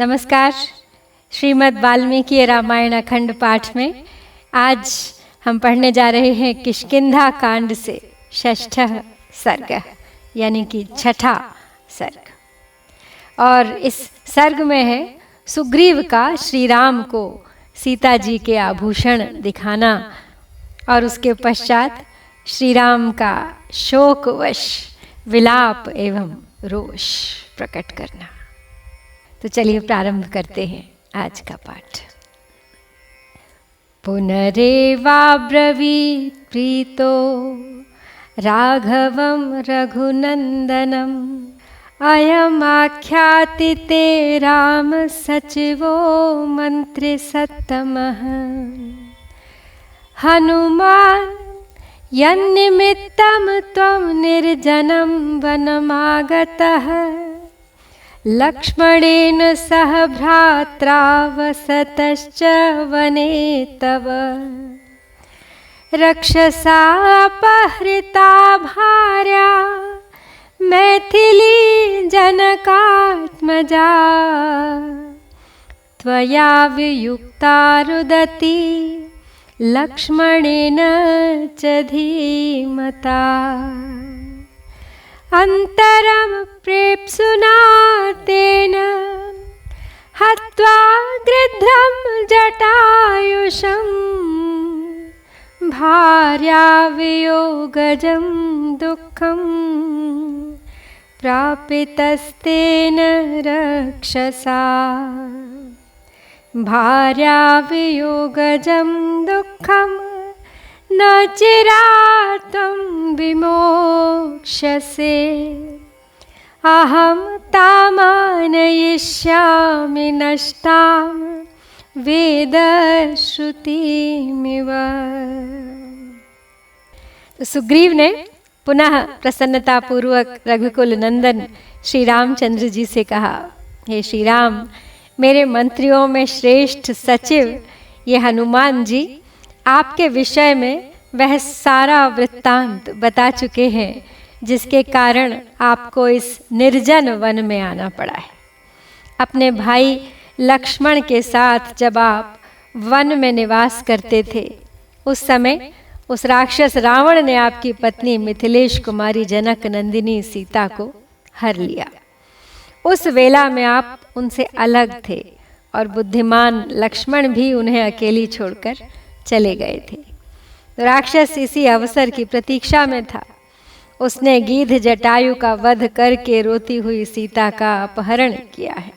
नमस्कार। श्रीमद् वाल्मीकि रामायण अखंड पाठ में आज हम पढ़ने जा रहे हैं किष्किंधा कांड से षष्ठः सर्ग यानी कि छठा सर्ग। और इस सर्ग में है सुग्रीव का श्री राम को सीता जी के आभूषण दिखाना और उसके पश्चात श्री राम का शोकवश विलाप एवं रोष प्रकट करना। तो चलिए प्रारंभ करते हैं आज का पाठ। पुनरेवाब्रवीत् प्रीतो राघवं रघुनंदनम अयमाख्यातिते राम सचिवो मंत्री सत्तमः हनुमान यन्निमित्तं त्वं निर्जनं वनमागतः लक्ष्मणेन सह भ्रात्रा वसतश्च वने तव रक्षसापहृता भार्या मैथिली जनकात्मजा त्वया वियुक्ता रुदती लक्ष्मणेन च धीमता अंतरम प्रेप्सुना तेन हत्वा गृध्रं जटायुषं भार्यावियोगजं दुःखं प्रापितस्तेन रक्षसा भार्यावियोगजं दुःखं न चिरातं विमोक्ष्यसे अहं तामानयिष्यामि नष्टां वेदश्रुतिमिव। तो सुग्रीव ने पुनः प्रसन्नतापूर्वक रघुकुल नंदन श्री रामचंद्र जी से कहा, हे श्री राम, मेरे मंत्रियों में श्रेष्ठ सचिव ये हनुमान जी आपके विषय में वह सारा वृत्तांत बता चुके हैं जिसके कारण आपको इस निर्जन वन में आना पड़ा है। अपने भाई लक्ष्मण के साथ जब आप वन में निवास करते थे उस समय उस राक्षस रावण ने आपकी पत्नी मिथिलेश कुमारी जनक नंदिनी सीता को हर लिया। उस वेला में आप उनसे अलग थे और बुद्धिमान लक्ष्मण भी उन्हें अकेली छोड़कर चले गए थे। तो राक्षस इसी अवसर की प्रतीक्षा में था। उसने गीध जटायु का वध करके रोती हुई सीता का अपहरण किया है।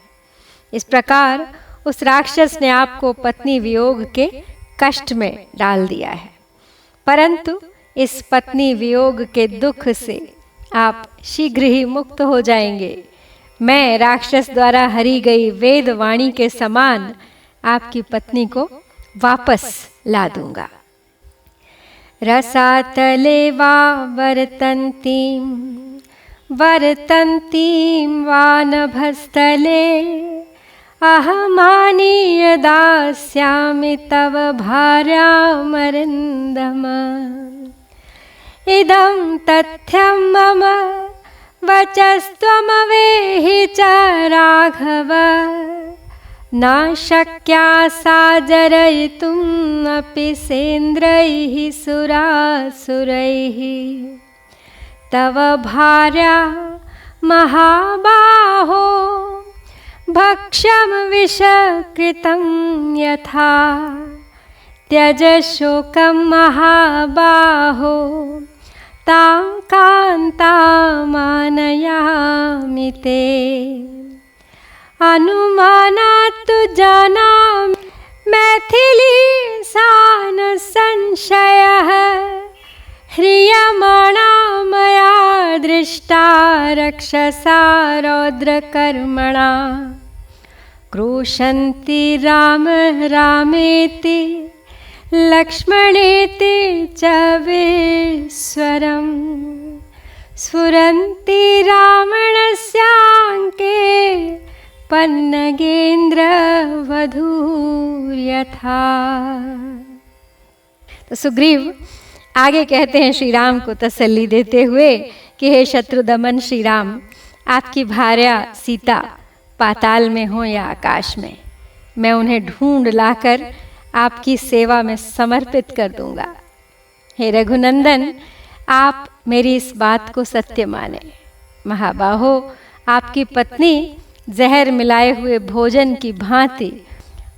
इस प्रकार उस राक्षस ने आपको पत्नी वियोग के कष्ट में डाल दिया है। परंतु इस पत्नी वियोग के दुख से आप शीघ्र ही मुक्त हो जाएंगे। मैं राक्षस द्वारा हरी गई वेद वाणी के समान आपकी पत्नी को वापस ला दूंगा। रसातले वा वर्तन्तीं वा नभस्थले अहमानीय दास्यामि तव भार्यामरिन्दम इदं तथ्यं मम वचस्त्वमवेहि च राघव न शक्या सा जरयितुम् अपि सेन्द्रैः सुरासुरैः तव भार्या महाबाहो भक्ष्यं विषकृतं यथा त्यज शोकं महाबाहो तां कान्तामानयामि ते अनुमानात् जानामि मैथिली सा न संशयः ह्रियमाणा मया दृष्टा रक्षसा रौद्रकर्मणा क्रोशन्ति राम रामेति लक्ष्मणेति च विस्वरम् स्फुरन्ति रावणस्याङ्के पन्नगेन्द्र वधूर्यथा। तो सुग्रीव आगे कहते हैं श्री राम को तसल्ली देते हुए कि हे शत्रु दमन श्री राम, आपकी भार्या सीता पाताल में हो या आकाश में, मैं उन्हें ढूंढ लाकर आपकी सेवा में समर्पित कर दूंगा। हे रघुनंदन, आप मेरी इस बात को सत्य माने। महाबाहो, आपकी पत्नी जहर मिलाए हुए भोजन की भांति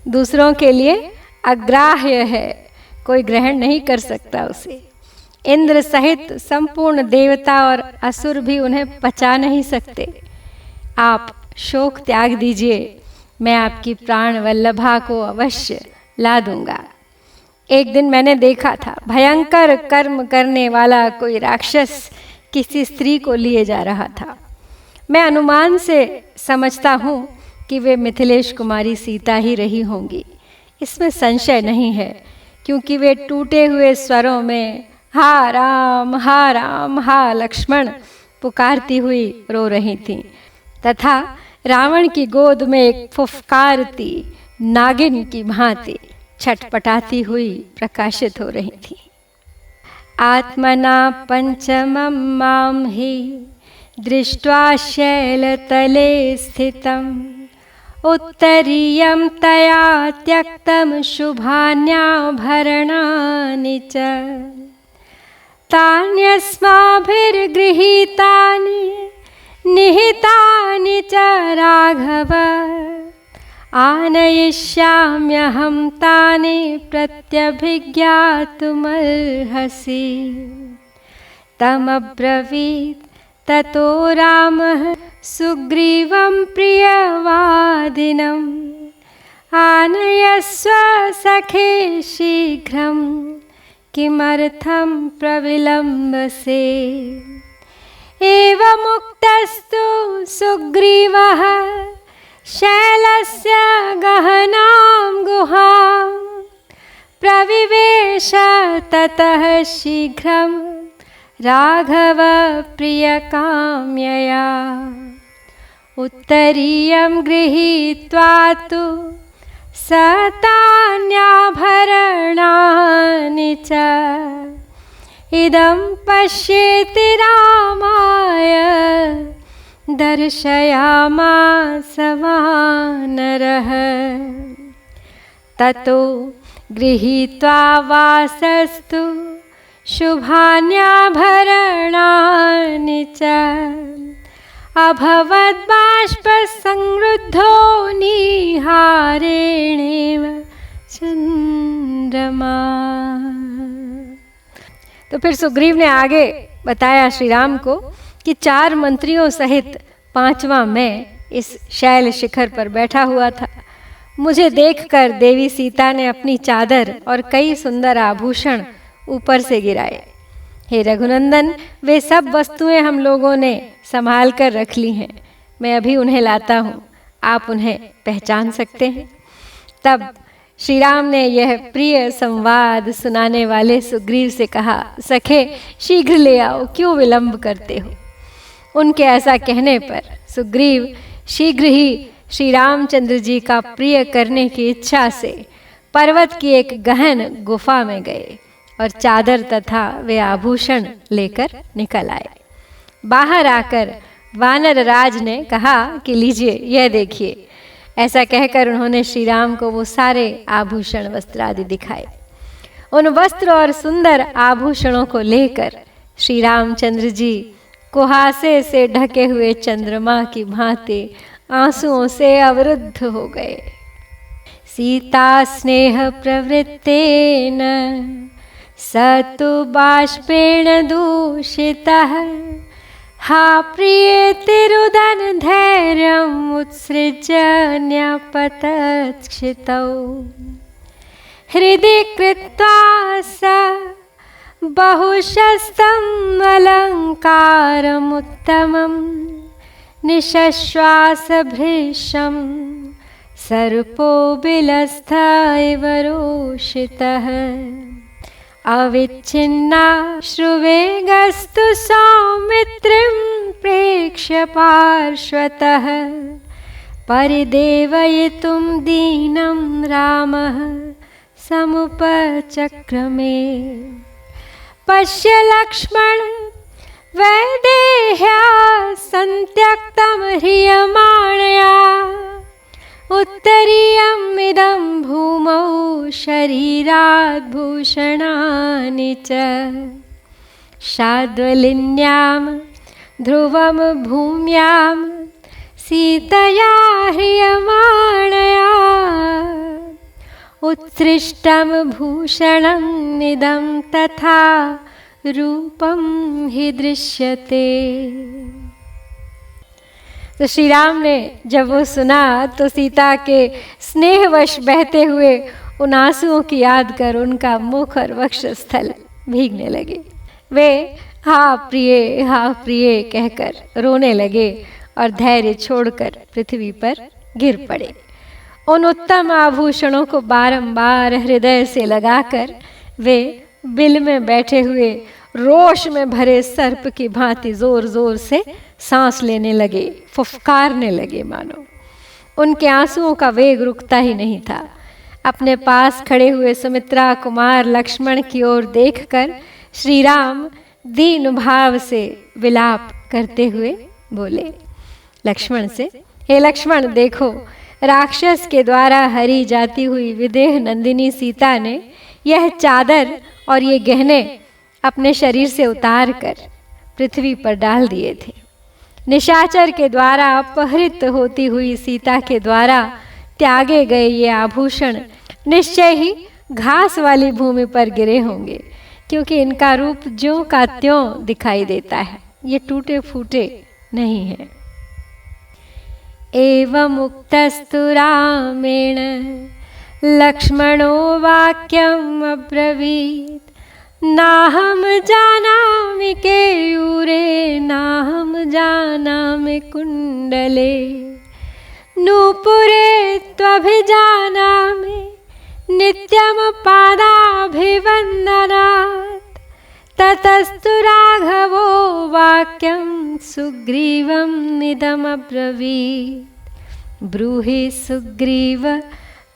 दूसरों के लिए अग्राह्य है, कोई ग्रहण नहीं कर सकता उसे। इंद्र सहित संपूर्ण देवता और असुर भी उन्हें पचा नहीं सकते। आप शोक त्याग दीजिए, मैं आपकी प्राण वल्लभा को अवश्य ला दूंगा। एक दिन मैंने देखा था, भयंकर कर्म करने वाला कोई राक्षस किसी स्त्री को लिए जा रहा था। मैं अनुमान से समझता हूँ कि वे मिथिलेश कुमारी सीता ही रही होंगी, इसमें संशय नहीं है, क्योंकि वे टूटे हुए स्वरों में हा राम हा लक्ष्मण पुकारती हुई रो रही थीं, तथा रावण की गोद में एक फुफकारती नागिन की भांति छटपटाती हुई प्रकाशित हो रही थी। आत्मना पंचमं मां हि दृष्ट्वा शैलतले स्थितम् उत्तरीयं तया त्यक्तं शुभान्याभरणानि च तान्यस्माभिर्गृहीतानि निहितानि च राघव आनयिष्याम्यहं तानि प्रत्यभिज्ञातुमर्हसि। तमब्रवीत् ततो रामः सुग्रीवं प्रियवादिनम् आनयस्व सखे शीघ्रं किमर्थं प्रविलम्बसे। एवमुक्तस्तु सुग्रीवः शैलस्य गहनां गुहां प्रविवेश ततः शीघ्रं राघव प्रियकाम्यया उत्तरीयं गृहीत्वा तु सतान्याभरणानि च इदं पश्येति रामाय दर्शयामास वानरः। ततो गृहीत्वा वासस्तु शुभान्याभरणानि च अभवद्बाष्पसंरुद्धो निहारेणेव चंद्रमा। तो फिर सुग्रीव ने आगे बताया श्री राम को कि 4 मंत्रियों सहित 5वां मैं इस शैल शिखर पर बैठा हुआ था। मुझे देखकर देवी सीता ने अपनी चादर और कई सुंदर आभूषण ऊपर से गिराए। हे रघुनंदन, वे सब वस्तुएं हम लोगों ने संभाल कर रख ली हैं, मैं अभी उन्हें लाता हूँ, आप उन्हें पहचान सकते हैं। तब श्री राम ने यह प्रिय संवाद सुनाने वाले सुग्रीव से कहा, सखे शीघ्र ले आओ, क्यों विलंब करते हो। उनके ऐसा कहने पर सुग्रीव शीघ्र ही श्री रामचंद्र जी का प्रिय करने की इच्छा से पर्वत की एक गहन गुफा में गए और चादर तथा वे आभूषण लेकर निकल आए। बाहर आकर वानर राज ने कहा कि लीजिए यह देखिए। ऐसा कहकर उन्होंने श्री राम को वो सारे आभूषण वस्त्र आदि दिखाए। उन वस्त्र और सुंदर आभूषणों को लेकर श्री रामचंद्र जी कुहासे से ढके हुए चंद्रमा की भांति आंसुओं से अवरुद्ध हो गए। सीता स्नेह प्रवृत्तेन सतु बाष्पेण दूषितः हा प्रियेतिरुदन धैर्यम् उत्सृज्य न्यपतत्क्षितौ हृदि कृत्वा स बहुशस्तम् अलङ्कारमुत्तमम् निश्वास भृशं सर्पो बिलस्थ इव रोषितः अविच्छिन्नाश्रुवेगस्तु सौमित्रिं प्रेक्ष्य पार्श्वतः परिदेवयितुं दीनं रामः समुपचक्रमे। पश्य लक्ष्मण वैदेह्या सन्त्यक्तं ह्रियमाणया उत्तरीयम् इदं भूमौ शरीरात् भूषणानि च शाद्वलिन्यां ध्रुवं भूम्यां सीतया ह्रियमाणया उत्सृष्टं भूषणम् इदं तथा रूपम ही दृश्यते। तो श्री राम ने जब वो सुना तो सीता के स्नेहवश बहते हुए उन आंसुओं की याद कर उनका मुख और वक्षस्थल भीगने लगे। वे हाँ प्रिय कहकर रोने लगे और धैर्य छोड़कर पृथ्वी पर गिर पड़े। उन उत्तम आभूषणों को बारंबार हृदय से लगाकर वे बिल में बैठे हुए रोष में भरे सर्प की भांति जोर जोर से सांस लेने लगे, फुफकारने लगे मानो। उनके आंसुओं का वेग रुकता ही नहीं था। अपने पास खड़े हुए सुमित्रा कुमार लक्ष्मण की ओर देखकर श्री राम दीन भाव से विलाप करते हुए बोले लक्ष्मण से, हे लक्ष्मण देखो, राक्षस के द्वारा हरी जाती हुई विदेह नंदिनी सीता ने यह चादर और ये गहने अपने शरीर से उतार कर पृथ्वी पर डाल दिए थे। निशाचर के द्वारा अपहरित होती हुई सीता के द्वारा त्यागे गए ये आभूषण निश्चय ही घास वाली भूमि पर गिरे होंगे, क्योंकि इनका रूप ज्यों का त्यों दिखाई देता है, ये टूटे फूटे नहीं है। एवं उक्तस्तु रामेण लक्ष्मणो वाक्यम् अब्रवीत् नाहं जानामि केयूरे नाहं जानामि कुण्डले नूपुरे त्वभिजानामि नित्यं पादाभिवन्दनात् ततस्तु राघवो वाक्यं सुग्रीवम् इदमब्रवीत् ब्रूहि सुग्रीव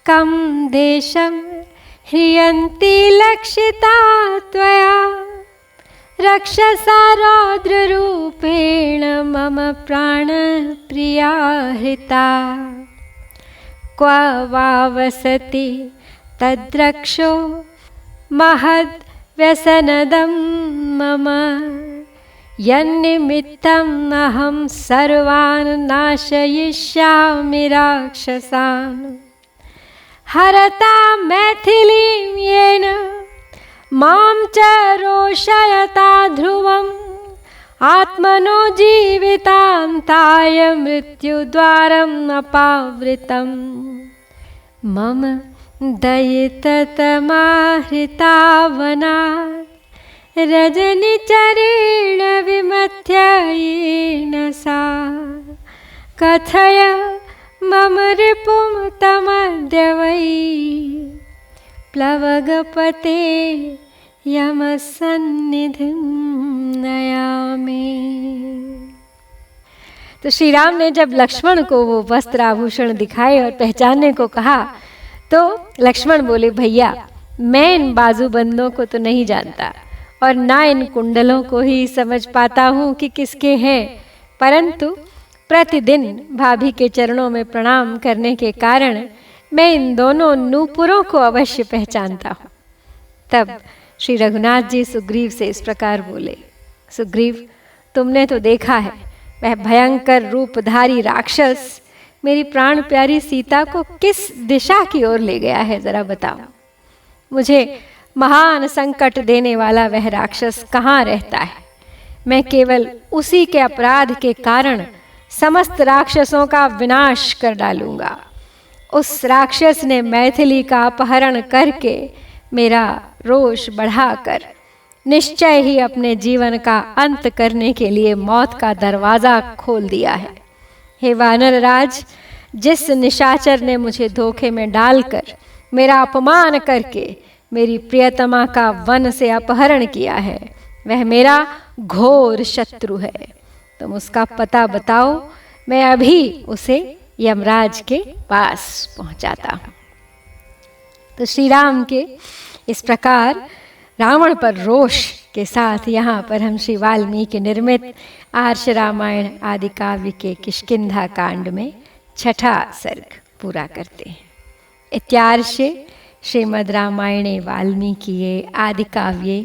कं देशं ह्रियन्ति लक्षिता त्वया रक्षसा रौद्ररूपेण मम प्राणप्रिया हृता क्व वा वसति तद्रक्षो महद्व्यसनदं मम यन्निमित्तम् अहं सर्वान् नाशयिष्यामि राक्षसान् हरता मैथिलीं येन मां च रोषयता ध्रुवम् आत्मनो जीवितान्ताय मृत्युद्वारम् अपावृतम् मम दयिततमाहृता वनात् रजनिचरेण विमथ्ययेन सा कथय मम रिपुं तमद्य वै प्लवगपते यमसन्निधिं नयामि। तो श्री राम ने जब लक्ष्मण को वो वस्त्र आभूषण दिखाए और पहचानने को कहा तो लक्ष्मण बोले, भैया मैं इन बाजूबंदों को तो नहीं जानता और ना इन कुंडलों को ही समझ पाता हूँ कि किसके हैं, परंतु प्रतिदिन भाभी के चरणों में प्रणाम करने के कारण मैं इन दोनों नूपुरों को अवश्य पहचानता हूँ। तब श्री रघुनाथ जी सुग्रीव से इस प्रकार बोले, सुग्रीव तुमने तो देखा है वह भयंकर रूपधारी राक्षस मेरी प्राण प्यारी सीता को किस दिशा की ओर ले गया है, जरा बताओ। मुझे महान संकट देने वाला वह राक्षस कहाँ रहता है? मैं केवल उसी के अपराध के कारण समस्त राक्षसों का विनाश कर डालूंगा। उस राक्षस ने मैथिली का अपहरण करके मेरा रोष बढ़ाकर निश्चय ही अपने जीवन का अंत करने के लिए मौत का दरवाजा खोल दिया है। हे वानर राज, जिस निशाचर ने मुझे धोखे में डालकर मेरा अपमान करके मेरी प्रियतमा का वन से अपहरण किया है वह मेरा घोर शत्रु है। तुम उसका पता बताओ, मैं अभी उसे यमराज के पास पहुंचाता हूं। तो श्री राम के इस प्रकार रावण पर रोष के साथ यहाँ पर हम श्री वाल्मीकि निर्मित आर्ष रामायण आदि काव्य के किष्किंधा कांड में छठा सर्ग पूरा करते हैं। इत्यार्षे श्रीमद् रामायणे वाल्मीकिये आदि काव्ये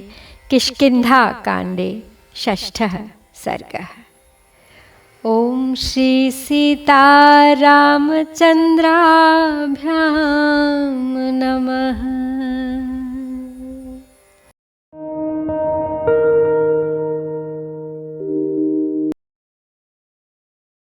किष्किंधा कांडे षष्ठः सर्गः। ओम श्री सीता रामचंद्राभ्यां नमः।